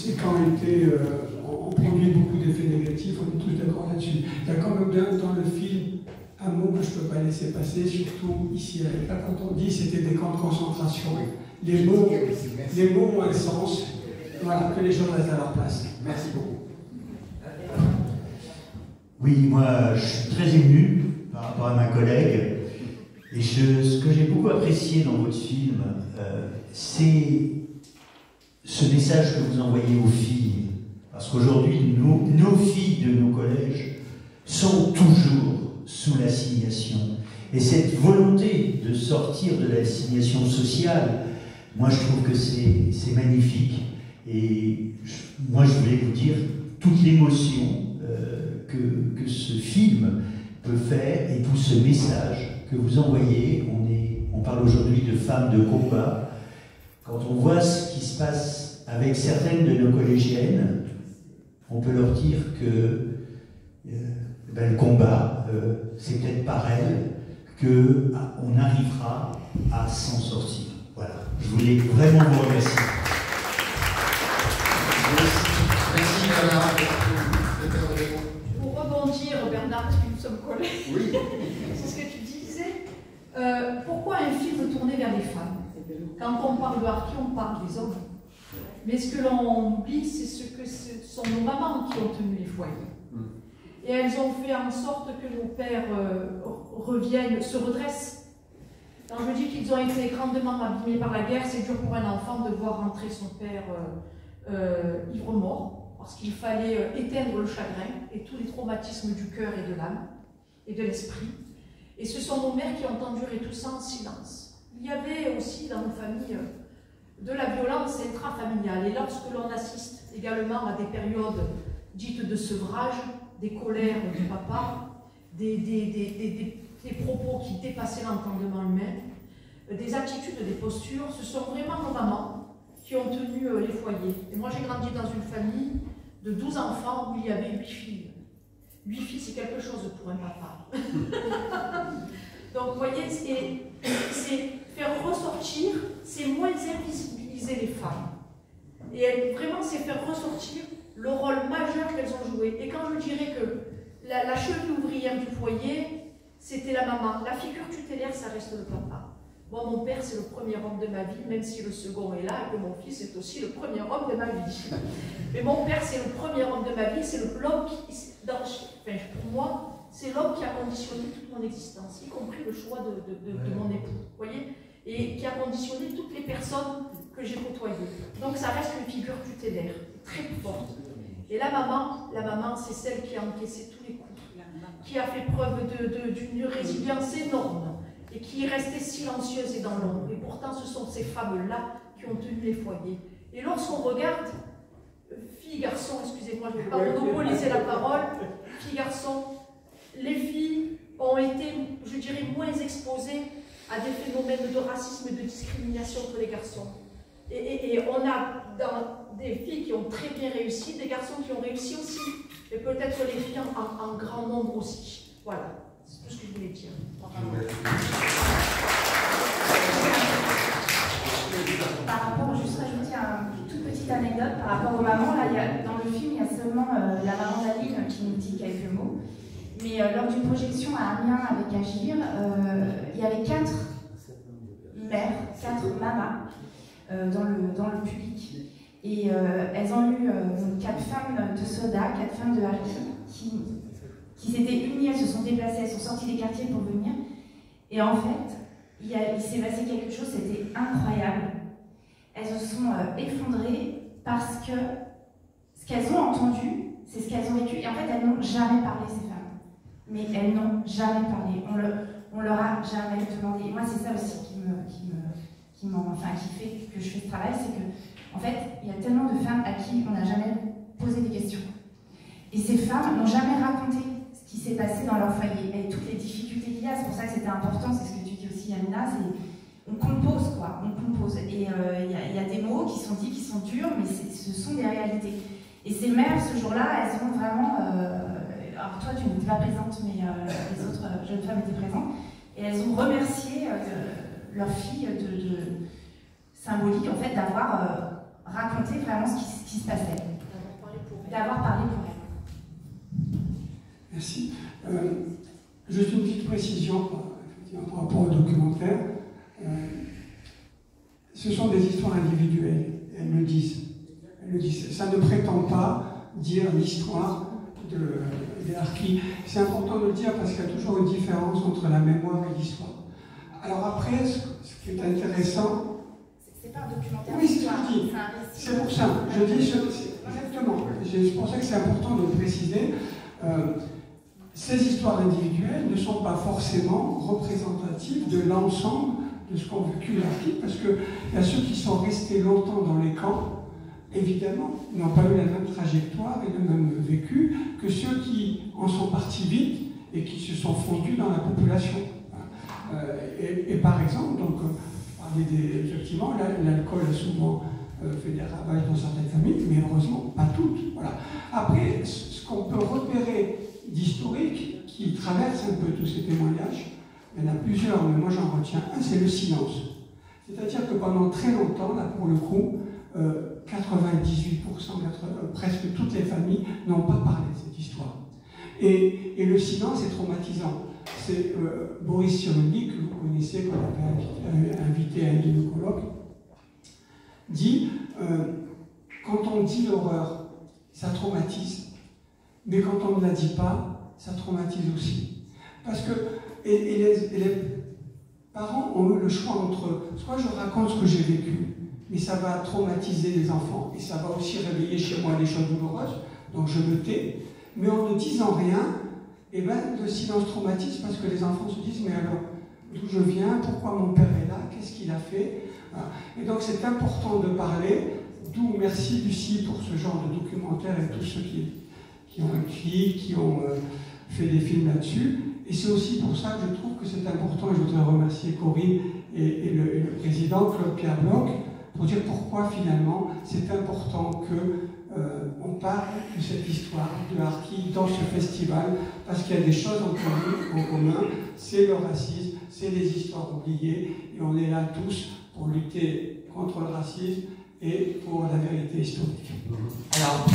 ces camps ont produit beaucoup d'effets négatifs, on est tous d'accord là-dessus. Il y a quand même bien dans le film un mot que je ne peux pas laisser passer, surtout ici avec là, quand on dit que c'était des camps de concentration. Les mots ont un sens, voilà, que les gens restent à leur place. Merci beaucoup. Oui, moi je suis très ému par rapport à ma collègue, et ce que j'ai beaucoup apprécié dans votre film, c'est ce message que vous envoyez aux filles, parce qu'aujourd'hui nos filles de nos collèges sont toujours sous l'assignation, et cette volonté de sortir de l'assignation sociale, moi je trouve que c'est magnifique, et moi je voulais vous dire toute l'émotion que ce film peut faire, et tout ce message que vous envoyez. On parle aujourd'hui de femmes de combat. Quand on voit ce qui se passe avec certaines de nos collégiennes, on peut leur dire que le combat, c'est peut-être par elles qu'on arrivera à s'en sortir. Voilà, je voulais vraiment vous remercier. Merci Bernard. Pour rebondir, Bernard, parce que nous sommes collègues, Oui. c'est ce que tu disais. Pourquoi un film tourné vers les femmes? Quand on parle de harki, on parle des hommes. Mais ce que l'on oublie, c'est ce sont nos mamans qui ont tenu les foyers. Et elles ont fait en sorte que nos pères reviennent, se redressent. Quand je dis qu'ils ont été grandement abîmés par la guerre, c'est dur pour un enfant de voir rentrer son père ivre-mort, parce qu'il fallait éteindre le chagrin et tous les traumatismes du cœur et de l'âme et de l'esprit. Et ce sont nos mères qui ont enduré tout ça en silence. Il y avait aussi dans nos familles de la violence intrafamiliale. Et lorsque l'on assiste également à des périodes dites de sevrage, des colères du papa, des propos qui dépassaient l'entendement humain, des attitudes, des postures, ce sont vraiment nos mamans qui ont tenu les foyers. Et moi j'ai grandi dans une famille de 12 enfants où il y avait 8 filles. 8 filles, c'est quelque chose pour un papa. Donc vous voyez, c'est faire ressortir, c'est moins invisibiliser les femmes. Et vraiment, c'est faire ressortir le rôle majeur qu'elles ont joué. Et quand je dirais que la cheville ouvrière du foyer, c'était la maman. La figure tutélaire, ça reste le papa. Moi, mon père, c'est le premier homme de ma vie, même si le second est là, et que mon fils est aussi le premier homme de ma vie. Mais mon père, c'est le premier homme de ma vie, c'est l'homme qui, pour moi, c'est l'homme qui a conditionné toute mon existence, y compris le choix de mon époux, vous voyez, et qui a conditionné toutes les personnes que j'ai côtoyées. Donc ça reste une figure tutélaire, très forte. Et la maman, c'est celle qui a encaissé tous les coups, qui a fait preuve d'une résilience énorme, et qui est restée silencieuse et dans l'ombre. Et pourtant, ce sont ces femmes-là qui ont tenu les foyers. Et lorsqu'on regarde, filles, garçons, excusez-moi, je ne vais pas monopoliser la parole, filles, garçons, les filles ont été, je dirais, moins exposées à des phénomènes de racisme et de discrimination que les garçons. Et on a dans des filles qui ont très bien réussi, des garçons qui ont réussi aussi, et peut-être les filles en grand nombre aussi. Voilà, c'est tout ce que je voulais dire. Par rapport, juste rajouter une toute petite anecdote par rapport aux mamans, là, dans le film, il y a seulement la maman d'Aline qui nous dit quelques mots. Mais lors d'une projection à Amiens avec Agir, il y avait 4 mères, 4 mamas dans le public. Et elles ont eu 4 femmes de soldats, 4 femmes de harki qui s'étaient unies, elles se sont déplacées, elles sont sorties des quartiers pour venir. Et en fait, il s'est passé quelque chose, c'était incroyable. Elles se sont effondrées parce que ce qu'elles ont entendu, c'est ce qu'elles ont vécu. Et en fait, elles n'ont jamais parlé, ces femmes. Mais elles n'ont jamais parlé. On leur a jamais demandé. Et moi, c'est ça aussi qui fait que je fais ce travail, c'est que, en fait, il y a tellement de femmes à qui on n'a jamais posé des questions. Et ces femmes n'ont jamais raconté ce qui s'est passé dans leur foyer et toutes les difficultés qu'il y a. C'est pour ça que c'était important, c'est ce que tu dis aussi, Amina, on compose, quoi, on compose. Et il y a des mots qui sont dits, qui sont durs, mais ce sont des réalités. Et ces mères, ce jour-là, elles ont vraiment... alors toi, tu n'étais pas présente, mais les autres jeunes femmes étaient présentes. Et elles ont remercié leur fille symbolique, en fait, d'avoir raconté raconter vraiment ce qui se passait. D'avoir parlé pour elle. Merci. Juste une petite précision par rapport au documentaire. Ce sont des histoires individuelles, elles le disent. Elles le disent. Ça ne prétend pas dire l'histoire des harkis. C'est important de le dire parce qu'il y a toujours une différence entre la mémoire et l'histoire. Alors après, ce qui est intéressant... C'est pas un documentaire. Oui, c'est ce que je dis. C'est pour ça. Je dis exactement. C'est pour ça que c'est important de le préciser. Ces histoires individuelles ne sont pas forcément représentatives de l'ensemble de ce qu'ont vécu les harkis, parce qu'il y a ceux qui sont restés longtemps dans les camps, évidemment, n'ont pas eu la même trajectoire et le même vécu que ceux qui en sont partis vite et qui se sont fondus dans la population. Et par exemple, donc, effectivement, l'alcool a souvent fait des ravages dans certaines familles, mais heureusement, pas toutes. Voilà. Après, ce qu'on peut repérer d'historique qui traverse un peu tous ces témoignages, il y en a plusieurs, mais moi j'en retiens un, c'est le silence. C'est-à-dire que pendant très longtemps, là pour le coup, 98%, presque toutes les familles n'ont pas parlé de cette histoire. Et le silence est traumatisant. C'est Boris Cyrulnik, que vous connaissez, qu'on avait invité à un de nos colloques, dit quand on dit l'horreur, ça traumatise, mais quand on ne la dit pas, ça traumatise aussi. Parce que les parents ont eu le choix entre soit je raconte ce que j'ai vécu, mais ça va traumatiser les enfants, et ça va aussi réveiller chez moi des choses douloureuses, donc je me tais, mais en ne disant rien, et ben, le silence traumatise parce que les enfants se disent mais alors, d'où je viens, pourquoi mon père est là, qu'est-ce qu'il a fait, voilà. Et donc c'est important de parler, d'où merci Lucie pour ce genre de documentaire et tous ceux qui ont écrit, qui ont fait des films là-dessus. Et c'est aussi pour ça que je trouve que c'est important, et je voudrais remercier Corinne et le président Claude-Pierre Bloch, pour dire pourquoi finalement c'est important que on parle de cette histoire de harkis dans ce festival, parce qu'il y a des choses en commun, c'est le racisme, c'est les histoires oubliées, et on est là tous pour lutter contre le racisme et pour la vérité historique. Alors,